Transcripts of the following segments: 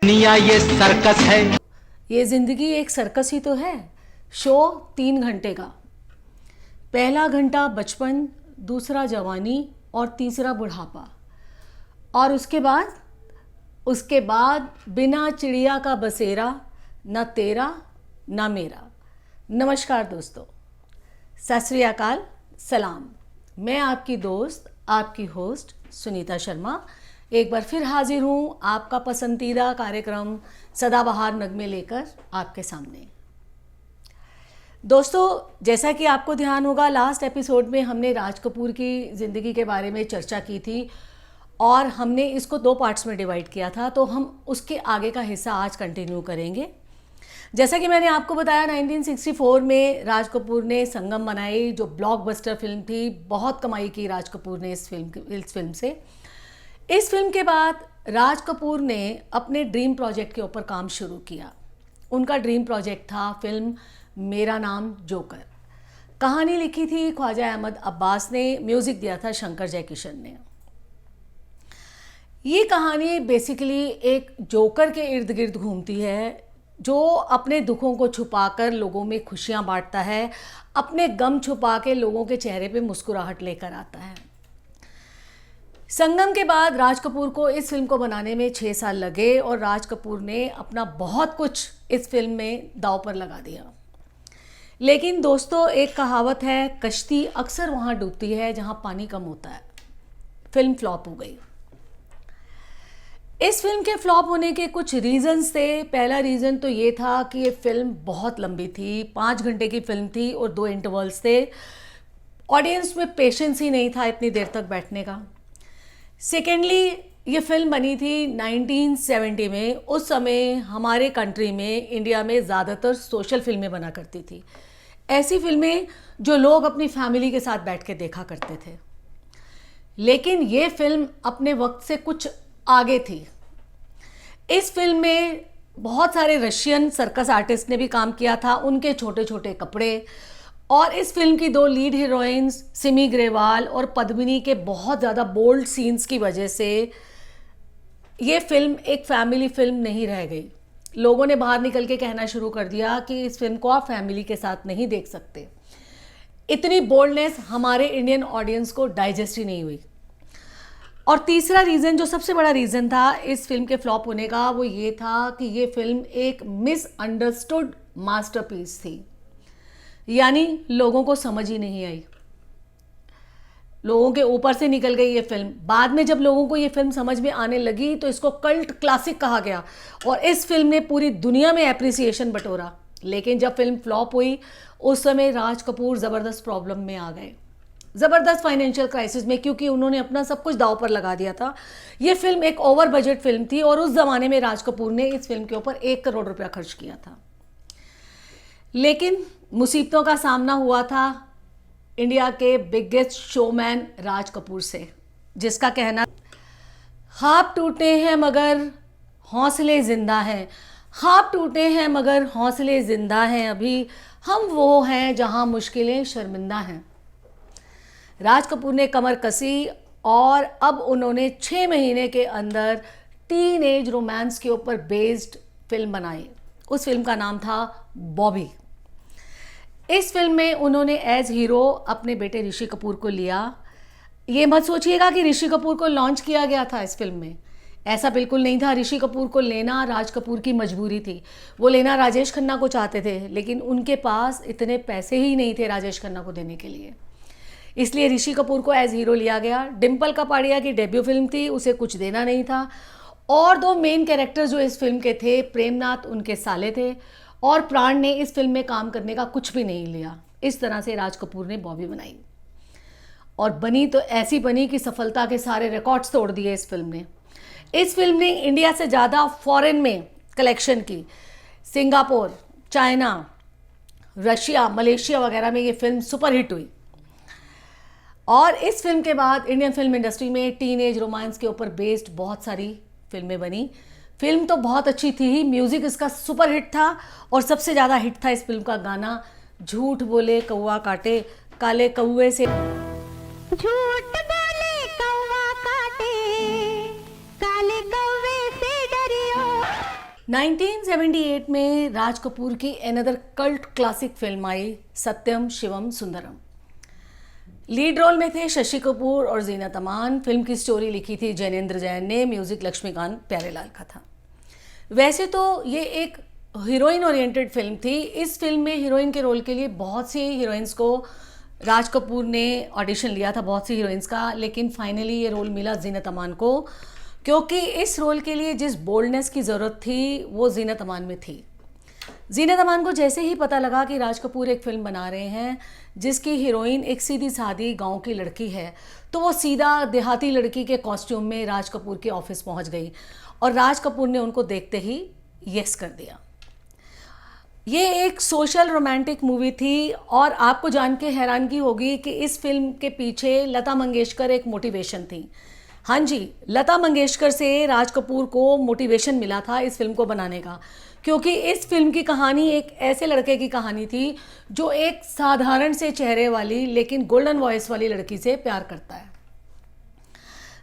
दुनिया ये सर्कस है। ये जिंदगी एक सर्कस ही तो है। शो 3 घंटे का। पहला घंटा बचपन, दूसरा जवानी और तीसरा बुढ़ापा। और उसके बाद बिना चिड़िया का बसेरा, न तेरा न मेरा। नमस्कार दोस्तों, सत श्री अकाल, सलाम। मैं आपकी दोस्त, आपकी होस्ट सुनीता शर्मा एक बार फिर हाजिर हूँ आपका पसंदीदा कार्यक्रम सदाबहार नगमे लेकर आपके सामने। दोस्तों, जैसा कि आपको ध्यान होगा, लास्ट एपिसोड में हमने राज कपूर की ज़िंदगी के बारे में चर्चा की थी और हमने इसको 2 पार्ट्स में डिवाइड किया था, तो हम उसके आगे का हिस्सा आज कंटिन्यू करेंगे। जैसा कि मैंने आपको बताया, 1964 में राज कपूर ने संगम बनाई, जो ब्लॉकबस्टर फिल्म थी। बहुत कमाई की राज कपूर ने इस फिल्म से। इस फिल्म के बाद राज कपूर ने अपने ड्रीम प्रोजेक्ट के ऊपर काम शुरू किया। उनका ड्रीम प्रोजेक्ट था फिल्म मेरा नाम जोकर। कहानी लिखी थी ख्वाजा अहमद अब्बास ने, म्यूज़िक दिया था शंकर जयकिशन ने। ये कहानी बेसिकली एक जोकर के इर्द गिर्द घूमती है, जो अपने दुखों को छुपाकर लोगों में खुशियाँ बांटता है, अपने गम छुपा के लोगों के चेहरे पे मुस्कुराहट लेकर आता है। संगम के बाद राज कपूर को इस फिल्म को बनाने में 6 साल लगे और राज कपूर ने अपना बहुत कुछ इस फिल्म में दांव पर लगा दिया। लेकिन दोस्तों, एक कहावत है, कश्ती अक्सर वहाँ डूबती है जहाँ पानी कम होता है। फिल्म फ्लॉप हो गई। इस फिल्म के फ्लॉप होने के कुछ रीजंस थे। पहला रीज़न तो ये था कि ये फिल्म बहुत लंबी थी, 5 घंटे की फिल्म थी और 2 इंटरवल्स थे। ऑडियंस में पेशेंस ही नहीं था इतनी देर तक बैठने का। सेकेंडली, ये फिल्म बनी थी 1970 में। उस समय हमारे कंट्री में, इंडिया में ज़्यादातर सोशल फिल्में बना करती थी, ऐसी फिल्में जो लोग अपनी फैमिली के साथ बैठ के देखा करते थे। लेकिन ये फिल्म अपने वक्त से कुछ आगे थी। इस फिल्म में बहुत सारे रशियन सर्कस आर्टिस्ट ने भी काम किया था, उनके छोटे छोटे कपड़े। और इस फिल्म की 2 लीड हीरोइंस सिमी ग्रेवाल और पद्मिनी के बहुत ज़्यादा बोल्ड सीन्स की वजह से ये फिल्म एक फैमिली फिल्म नहीं रह गई। लोगों ने बाहर निकल के कहना शुरू कर दिया कि इस फिल्म को आप फैमिली के साथ नहीं देख सकते। इतनी बोल्डनेस हमारे इंडियन ऑडियंस को डाइजेस्ट ही नहीं हुई। और तीसरा रीज़न, जो सबसे बड़ा रीज़न था इस फिल्म के फ्लॉप होने का, वो ये था कि ये फिल्म एक मिसअंडरस्टूड मास्टरपीस थी। यानी लोगों को समझ ही नहीं आई, लोगों के ऊपर से निकल गई ये फिल्म। बाद में जब लोगों को ये फिल्म समझ में आने लगी तो इसको कल्ट क्लासिक कहा गया और इस फिल्म ने पूरी दुनिया में एप्रिसिएशन बटोरा। लेकिन जब फिल्म फ्लॉप हुई, उस समय राज कपूर ज़बरदस्त प्रॉब्लम में आ गए, ज़बरदस्त फाइनेंशियल क्राइसिस में, क्योंकि उन्होंने अपना सब कुछ दांव पर लगा दिया था। ये फिल्म एक ओवर बजट फिल्म थी और उस ज़माने में राज कपूर ने इस फिल्म के ऊपर 1 करोड़ रुपया खर्च किया था। लेकिन मुसीबतों का सामना हुआ था इंडिया के बिगेस्ट शोमैन राज कपूर से, जिसका कहना, ख्वाब टूटे हैं मगर हौसले जिंदा हैं, ख्वाब टूटे हैं मगर हौसले जिंदा हैं, अभी हम वो हैं जहां मुश्किलें शर्मिंदा हैं। राज कपूर ने कमर कसी और अब उन्होंने 6 महीने के अंदर टीन एज रोमांस के ऊपर बेस्ड फिल्म बनाई। उस फिल्म का नाम था बॉबी। इस फिल्म में उन्होंने एज हीरो अपने बेटे ऋषि कपूर को लिया। ये मत सोचिएगा कि ऋषि कपूर को लॉन्च किया गया था इस फिल्म में, ऐसा बिल्कुल नहीं था। ऋषि कपूर को लेना राज कपूर की मजबूरी थी। वो लेना राजेश खन्ना को चाहते थे, लेकिन उनके पास इतने पैसे ही नहीं थे राजेश खन्ना को देने के लिए, इसलिए ऋषि कपूर को एज हीरो लिया गया। डिम्पल कपाड़िया की डेब्यू फिल्म थी, उसे कुछ देना नहीं था। और 2 मेन कैरेक्टर जो इस फिल्म के थे, प्रेमनाथ उनके साले थे और प्राण ने इस फिल्म में काम करने का कुछ भी नहीं लिया। इस तरह से राज कपूर ने बॉबी बनाई और बनी तो ऐसी बनी कि सफलता के सारे रिकॉर्ड्स तोड़ दिए इस फिल्म ने। इस फिल्म ने इंडिया से ज़्यादा फॉरेन में कलेक्शन की। सिंगापुर, चाइना, रशिया, मलेशिया वगैरह में ये फिल्म सुपरहिट हुई। और इस फिल्म के बाद इंडियन फिल्म इंडस्ट्री में टीन एज रोमांस के ऊपर बेस्ड बहुत सारी फिल्में बनी। फिल्म तो बहुत अच्छी थी ही, म्यूज़िक इसका सुपर हिट था और सबसे ज़्यादा हिट था इस फिल्म का गाना, झूठ बोले कौवा काटे काले कौवे से, झूठ बोले कौवा काटे काले कौवे से डरियो। 1978 में राज कपूर की अनदर कल्ट क्लासिक फिल्म आई सत्यम शिवम सुंदरम। लीड रोल में थे शशि कपूर और जीनत अमान। फिल्म की स्टोरी लिखी थी जैनेंद्र जैन ने, म्यूजिक लक्ष्मीकांत प्यारेलाल का था। वैसे तो ये एक हीरोइन ओरिएंटेड फिल्म थी। इस फिल्म में हीरोइन के रोल के लिए बहुत सी हीरोइंस को राज कपूर ने ऑडिशन लिया था, बहुत सी हीरोइंस का, लेकिन फाइनली ये रोल मिला जीनत अमान को, क्योंकि इस रोल के लिए जिस बोल्डनेस की ज़रूरत थी वो जीनत अमान में थी। जीनत अमान को जैसे ही पता लगा कि राज कपूर एक फिल्म बना रहे हैं जिसकी हीरोइन एक सीधी सादी गांव की लड़की है, तो वो सीधा देहाती लड़की के कॉस्ट्यूम में राज कपूर के ऑफिस पहुंच गई और राज कपूर ने उनको देखते ही यस कर दिया। ये एक सोशल रोमांटिक मूवी थी और आपको जान के हैरानगी होगी कि इस फिल्म के पीछे लता मंगेशकर एक मोटिवेशन थी। हाँ जी, लता मंगेशकर से राज कपूर को मोटिवेशन मिला था इस फिल्म को बनाने का, क्योंकि इस फिल्म की कहानी एक ऐसे लड़के की कहानी थी जो एक साधारण से चेहरे वाली लेकिन गोल्डन वॉइस वाली लड़की से प्यार करता है।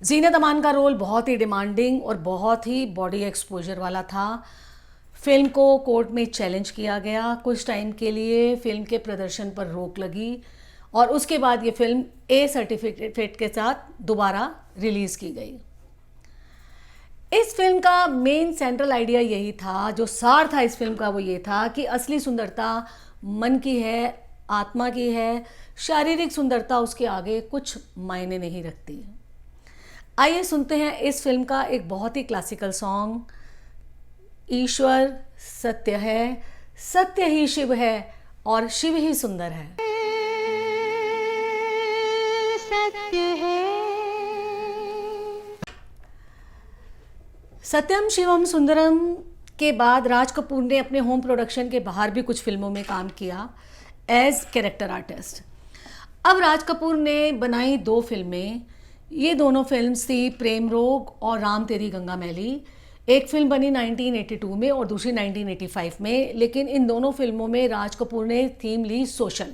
जीनत अमान का रोल बहुत ही डिमांडिंग और बहुत ही बॉडी एक्सपोजर वाला था। फिल्म को कोर्ट में चैलेंज किया गया। कुछ टाइम के लिए फिल्म के प्रदर्शन पर रोक लगी और उसके बाद ये फिल्म ए सर्टिफिकेट के साथ दोबारा रिलीज़ की गई। इस फिल्म का मेन सेंट्रल आइडिया यही था, जो सार था इस फिल्म का वो ये था कि असली सुंदरता मन की है, आत्मा की है, शारीरिक सुंदरता उसके आगे कुछ मायने नहीं रखती। आइए सुनते हैं इस फिल्म का एक बहुत ही क्लासिकल सॉन्ग, ईश्वर सत्य है, सत्य ही शिव है और शिव ही सुंदर है। सत्य है। सत्यम शिवम सुंदरम के बाद राज कपूर ने अपने होम प्रोडक्शन के बाहर भी कुछ फिल्मों में काम किया एज कैरेक्टर आर्टिस्ट। अब राज कपूर ने बनाई 2 फिल्में। ये दोनों फिल्म्स थी प्रेम रोग और राम तेरी गंगा मैली। एक फिल्म बनी 1982 में और दूसरी 1985 में, लेकिन इन दोनों फिल्मों में राज कपूर ने थीम ली सोशल।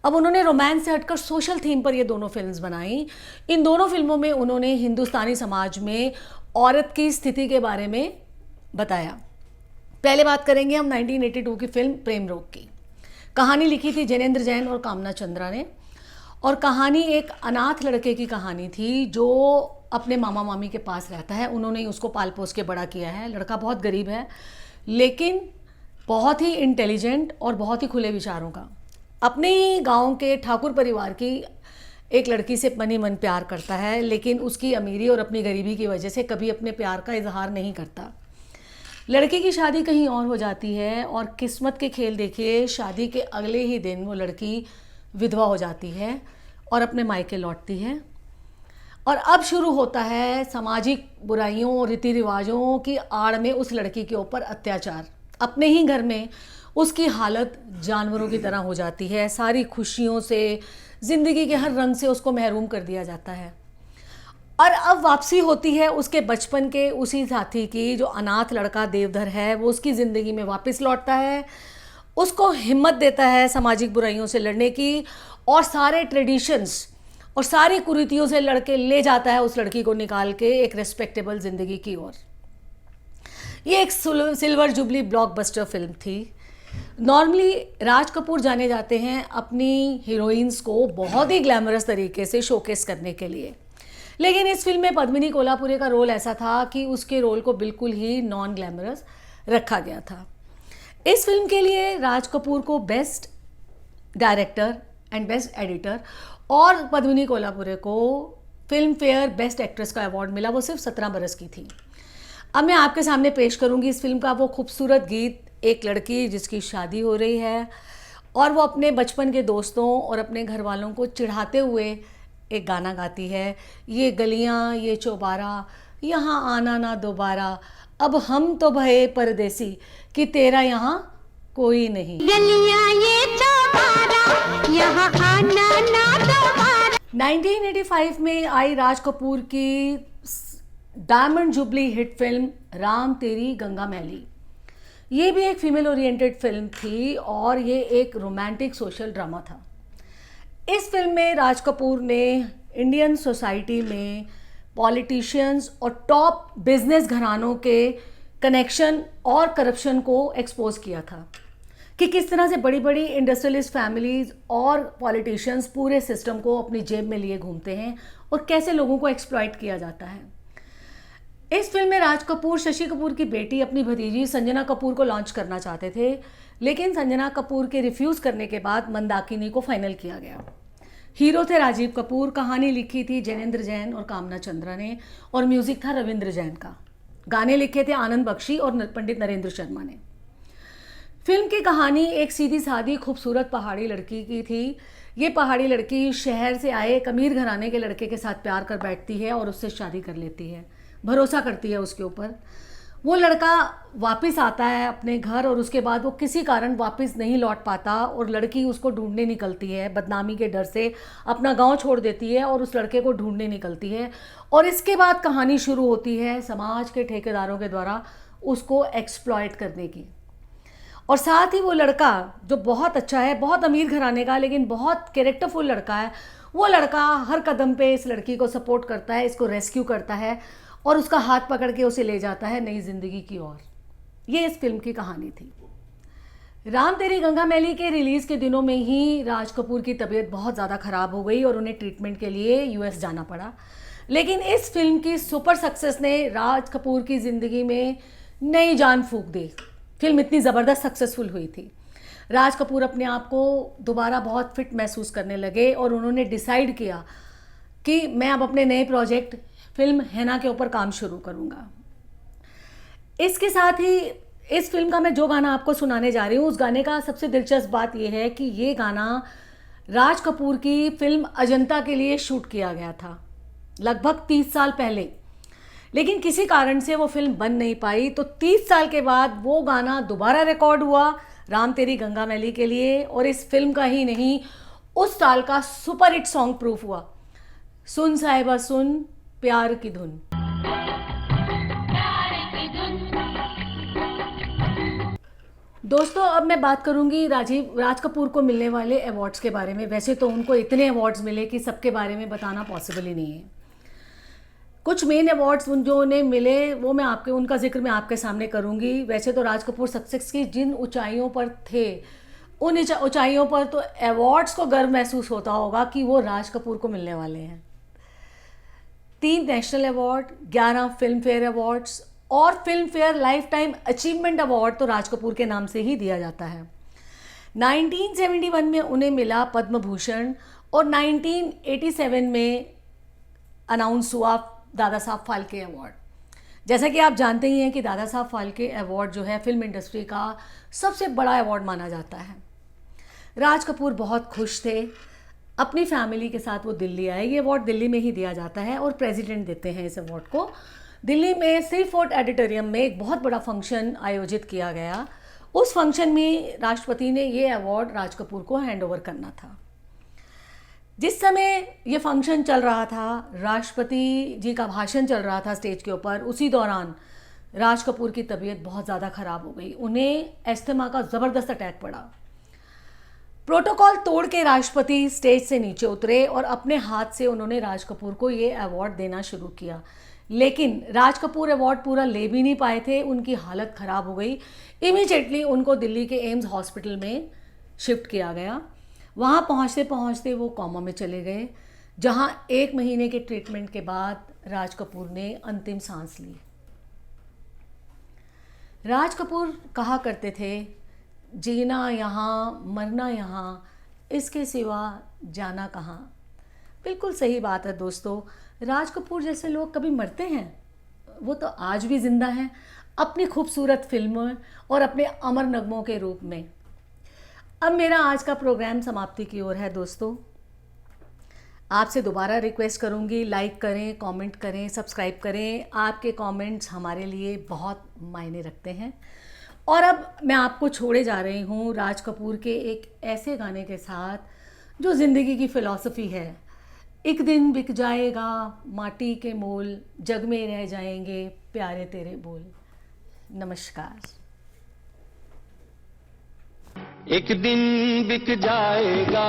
अब उन्होंने रोमांस से हटकर सोशल थीम पर ये दोनों फिल्म्स बनाई। इन दोनों फिल्मों में उन्होंने हिंदुस्तानी समाज में औरत की स्थिति के बारे में बताया। पहले बात करेंगे हम 1982 की फिल्म प्रेम रोग की। कहानी लिखी थी जैनेंद्र जैन और कामना चंद्रा ने, और कहानी एक अनाथ लड़के की कहानी थी जो अपने मामा मामी के पास रहता है। उन्होंने उसको पाल पोस के बड़ा किया है। लड़का बहुत गरीब है लेकिन बहुत ही इंटेलिजेंट और बहुत ही खुले विचारों का। अपने ही गांव के ठाकुर परिवार की एक लड़की से मन ही मन प्यार करता है, लेकिन उसकी अमीरी और अपनी गरीबी की वजह से कभी अपने प्यार का इजहार नहीं करता। लड़के की शादी कहीं और हो जाती है और किस्मत के खेल देखिए, शादी के अगले ही दिन वो लड़की विधवा हो जाती है और अपने मायके लौटती है। और अब शुरू होता है सामाजिक बुराइयों और रीति रिवाजों की आड़ में उस लड़की के ऊपर अत्याचार। अपने ही घर में उसकी हालत जानवरों की तरह हो जाती है। सारी खुशियों से, ज़िंदगी के हर रंग से उसको महरूम कर दिया जाता है। और अब वापसी होती है उसके बचपन के उसी साथी की, जो अनाथ लड़का देवधर है। वो उसकी ज़िंदगी में वापस लौटता है, उसको हिम्मत देता है समाजिक बुराइयों से लड़ने की और सारे ट्रेडिशंस और सारी कुरीतियों से लड़के ले जाता है उस लड़की को निकाल के एक रेस्पेक्टेबल ज़िंदगी की ओर। ये एक सिल्वर जुबली ब्लॉकबस्टर फिल्म थी। नॉर्मली राज कपूर जाने जाते हैं अपनी हीरोइंस को बहुत ही ग्लैमरस तरीके से शोकेस करने के लिए, लेकिन इस फिल्म में पद्मिनी कोल्हापुरे का रोल ऐसा था कि उसके रोल को बिल्कुल ही नॉन ग्लैमरस रखा गया था। इस फिल्म के लिए राज कपूर को best director and best editor और पद्मिनी कोल्हापुरे को फिल्म फेयर बेस्ट एक्ट्रेस का अवार्ड मिला। वो सिर्फ 17 बरस की थी। अब मैं आपके सामने पेश करूंगी इस फिल्म का वो खूबसूरत गीत, एक लड़की जिसकी शादी हो रही है और वो अपने बचपन के दोस्तों और अपने घर वालों को चिढ़ाते हुए एक गाना गाती है। ये गलियां ये चौबारा, यहाँ आना ना दोबारा, अब हम तो भये परदेसी कि तेरा यहाँ कोई नहीं। गलियां ये चौबारा, यहाँ आना ना दोबारा। 1985 में आई राज कपूर की diamond jubilee hit film Ram तेरी गंगा मैली। ये भी एक फीमेल ओरिएंटेड फिल्म थी और ये एक रोमांटिक सोशल ड्रामा था। इस फिल्म में राज कपूर ने इंडियन सोसाइटी में पॉलिटिशियंस और टॉप बिजनेस घरानों के कनेक्शन और करप्शन को एक्सपोज किया था कि किस तरह से बड़ी बड़ी इंडस्ट्रियलिस्ट फैमिलीज और पॉलिटिशियंस पूरे सिस्टम को अपनी जेब में लिए घूमते हैं और कैसे लोगों को एक्सप्लॉइट किया जाता है। इस फिल्म में राज कपूर शशि कपूर की बेटी अपनी भतीजी संजना कपूर को लॉन्च करना चाहते थे, लेकिन संजना कपूर के रिफ्यूज़ करने के बाद मंदाकिनी को फाइनल किया गया। हीरो थे राजीव कपूर, कहानी लिखी थी जैनेंद्र जैन और कामना चंद्रा ने और म्यूज़िक था रविंद्र जैन का। गाने लिखे थे आनंद बख्शी और पंडित नरेंद्र शर्मा ने। फिल्म की कहानी एक सीधी सादी खूबसूरत पहाड़ी लड़की की थी। ये पहाड़ी लड़की शहर से आए एक अमीर घराने के लड़के के साथ प्यार कर बैठती है और उससे शादी कर लेती है, भरोसा करती है उसके ऊपर। वो लड़का वापस आता है अपने घर और उसके बाद वो किसी कारण वापस नहीं लौट पाता और लड़की उसको ढूंढने निकलती है, बदनामी के डर से अपना गांव छोड़ देती है और उस लड़के को ढूंढने निकलती है। और इसके बाद कहानी शुरू होती है समाज के ठेकेदारों के द्वारा उसको एक्सप्लॉइट करने की। और साथ ही वो लड़का जो बहुत अच्छा है, बहुत अमीर घराने का, लेकिन बहुत कैरेक्टरफुल लड़का है, वो लड़का हर कदम पे इस लड़की को सपोर्ट करता है, इसको रेस्क्यू करता है और उसका हाथ पकड़ के उसे ले जाता है नई जिंदगी की ओर। ये इस फिल्म की कहानी थी। राम तेरी गंगा मैली के रिलीज़ के दिनों में ही राज कपूर की तबीयत बहुत ज़्यादा ख़राब हो गई और उन्हें ट्रीटमेंट के लिए यूएस जाना पड़ा। लेकिन इस फिल्म की सुपर सक्सेस ने राज कपूर की ज़िंदगी में नई जान फूंक दी। फिल्म इतनी ज़बरदस्त सक्सेसफुल हुई थी, राज कपूर अपने आप को दोबारा बहुत फिट महसूस करने लगे और उन्होंने डिसाइड किया कि मैं अब अपने नए प्रोजेक्ट फिल्म हैना के ऊपर काम शुरू करूँगा। इसके साथ ही इस फिल्म का मैं जो गाना आपको सुनाने जा रही हूँ, उस गाने का सबसे दिलचस्प बात यह है कि ये गाना राज कपूर की फिल्म अजंता के लिए शूट किया गया था लगभग 30 साल पहले, लेकिन किसी कारण से वो फिल्म बन नहीं पाई। तो 30 साल के बाद वो गाना दोबारा रिकॉर्ड हुआ राम तेरी गंगा मैली के लिए और इस फिल्म का ही नहीं, उस साल का सुपर हिट सॉन्ग प्रूफ हुआ। सुन साहिबा सुन प्यार की धुन। दोस्तों, अब मैं बात करूंगी राज कपूर को मिलने वाले अवार्ड्स के बारे में। वैसे तो उनको इतने अवार्ड्स मिले कि सबके बारे में बताना पॉसिबल ही नहीं है। कुछ मेन अवार्ड्स जो उन्हें मिले वो उनका जिक्र मैं आपके सामने करूंगी। वैसे तो राज कपूर सक्सेस की जिन ऊंचाइयों पर थे, उन ऊंचाइयों पर तो अवार्ड्स को गर्व महसूस होता होगा कि वो राज कपूर को मिलने वाले हैं। 3 national award, 11 Filmfare awards और Filmfare lifetime achievement award तो राज कपूर के नाम से ही दिया जाता है। 1971 में उन्हें मिला पद्म भूषण और 1987 में अनाउंस हुआ दादा साहब फाल्के अवार्ड। जैसा कि आप जानते ही हैं कि दादा साहब फाल्के अवार्ड जो है फिल्म इंडस्ट्री का सबसे बड़ा अवार्ड माना जाता है। राज कपूर बहुत खुश थे, अपनी फैमिली के साथ वो दिल्ली आए। ये अवार्ड दिल्ली में ही दिया जाता है और प्रेसिडेंट देते हैं इस अवार्ड को। दिल्ली में सी फोर्ट ऑडिटोरियम में एक बहुत बड़ा फंक्शन आयोजित किया गया। उस फंक्शन में राष्ट्रपति ने ये अवार्ड राज कपूर को हैंडओवर करना था। जिस समय ये फंक्शन चल रहा था, राष्ट्रपति जी का भाषण चल रहा था स्टेज के ऊपर, उसी दौरान राज कपूर की तबीयत बहुत ज़्यादा ख़राब हो गई। उन्हें एस्थमा का ज़बरदस्त अटैक पड़ा। प्रोटोकॉल तोड़ के राष्ट्रपति स्टेज से नीचे उतरे और अपने हाथ से उन्होंने राज कपूर को ये अवार्ड देना शुरू किया। लेकिन राज कपूर अवार्ड पूरा ले भी नहीं पाए थे, उनकी हालत ख़राब हो गई। इमीडिएटली उनको दिल्ली के एम्स हॉस्पिटल में शिफ्ट किया गया। वहाँ पहुँचते पहुँचते वो कोमा में चले गए, जहाँ 1 महीने के ट्रीटमेंट के बाद राज कपूर ने अंतिम सांस ली। राज कपूर कहा करते थे, जीना यहाँ मरना यहाँ, इसके सिवा जाना कहाँ। बिल्कुल सही बात है दोस्तों। राज कपूर जैसे लोग कभी मरते हैं? वो तो आज भी जिंदा हैं अपनी खूबसूरत फिल्मों और अपने अमर नगमों के रूप में। अब मेरा आज का प्रोग्राम समाप्ति की ओर है दोस्तों। आपसे दोबारा रिक्वेस्ट करूंगी, लाइक करें, कमेंट करें, सब्सक्राइब करें। आपके कमेंट्स हमारे लिए बहुत मायने रखते हैं। और अब मैं आपको छोड़े जा रही हूँ राज कपूर के एक ऐसे गाने के साथ जो ज़िंदगी की फ़िलॉसफ़ी है। एक दिन बिक जाएगा माटी के मोल, जग में रह जाएंगे प्यारे तेरे बोल। नमस्कार। एक दिन बिक जाएगा